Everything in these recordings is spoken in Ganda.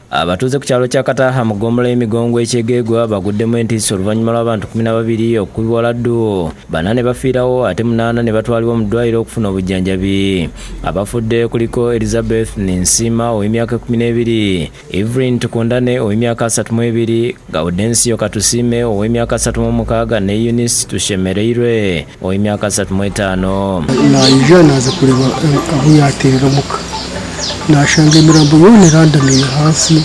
Abatuuze ku kyalo Kyakataaha mu ggombolola y'Emigongwe Kyegeegwa baguddemu entiisa oluvannyuma lw'abantu 12 okukubibwa laddu. Bana ne bafiirawo ate 8 ne batwalibwa mu ddwaliro okufuna obujjanjabi. Abafudde kuliko Elizabeth Nensima ow'emyaka 12, Evelyn Tukundane ow'emyaka 32, Gaudencio Katusime ow'emyaka 36 ne Eunice Tushemereirwe ow'emyaka 35. Naija naza kureba aho yaterera muka nashanga imirambo yone randamiye hasi,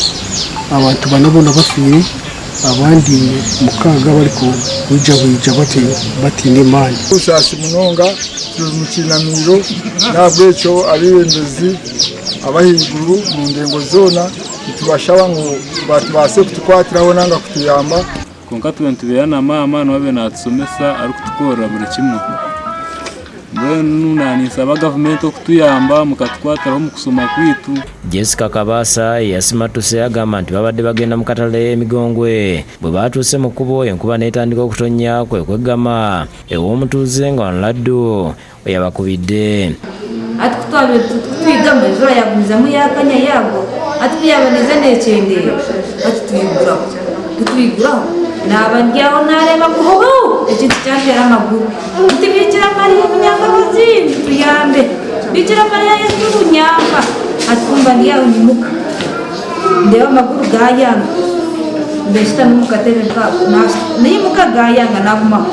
abantu banabona bafiye, abandi mukaga bari kujya batina imana. Usasi munonga mu kinamiro nabwo icyo abirembezi abahiguru mu ndengo zona tubashaba ngo batubase kutukwatiraho nanga kutuyamba konka tubentubeyana mama no babe natsomesa ari kutukora buri kimwe. Nisaba gavumenti okutuyamba mukatwatiraho mu kusoma kwitu. Jessica Kabasa Abasimattuse agamba nti babadde bagenda mu katale Migongwe bwe batuuse mu kkubo enkuba n'etandika okutonnya kweggama ew'omutuuze nga laddu yabakubidde. Ati kutwigamu enjura yagumizamu yakanya yago ati kuyaboneza n'ekyendero ati tuyiguraho n'abandyawo n'areba kuhoho ekintu kyatera amaguru nti bikira mariya munyambabazi tuyambe bikira mariya yesu munyamba atumva ndiyawo nyimuka ndeba amaguru gayanga mbeshita n'umukatebe niyimuka gayanga nagumaho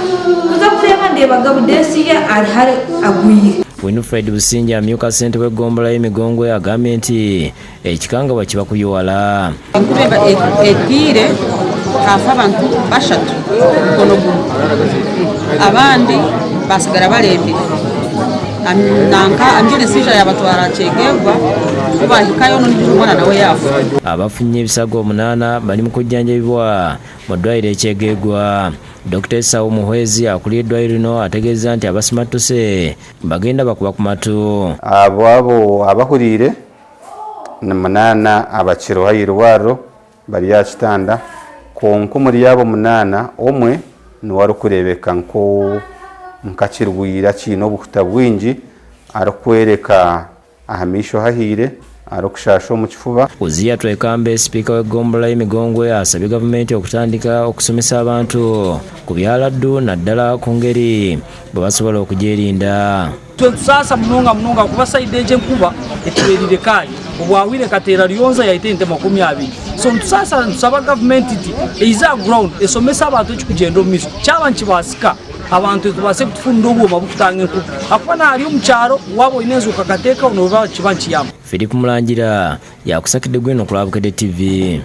kuza kureba ndebaga budesiye arihari agwiye. Winfred Businja amyuka ssente w'eggombolola y'Emigongwe agambye nti ekikangabwa kiba kuyiwala. Etire hafa abantu bashatu kono gumu abandi basigara balembere nanka anjire sija yabatwara Kyegegwa ubahikayo n'umwana nawe yafa. Abafunye ebisago 8 bali mu kujjanjabibwa mu ddwaliro Kyegegwa. Dr. Sawu Muhwezi akulira eddwaliro lino ategeeza nti Abasimattuse bagenda bakuba ku matu. Abo abahulire na 8 abakiro hayirwaro bali ya kitanda konko muri yabo 8 omwe ni wari kurebeka nko nkakirwira kino obukuta bwingi arikwereka ahamisho hahire arokushasho mu kifuba. Uzia twekambe speaker w'eggombolola y'Emigongwe asabye gavumenti okutandika okusomesa abantu ku byaladdu naddala ku ngeri bwe basobola okugyerinda. Sasa munonga kuba saide nkuba etuberire kai obwawire katera lyonza yaite ente 20. So sasa nsaba gavumenti ti eiza ground esomesa abantu ekikugenda omumiso kyaba nkibasika abantu tubase kutufunda obwoma bukutange nkuba akwana ali omukyalo wabo inenzo kakateeka onoba kiba nkiyamba. Phillip Muranjira yakusakidde gweno ku Bukedde TV.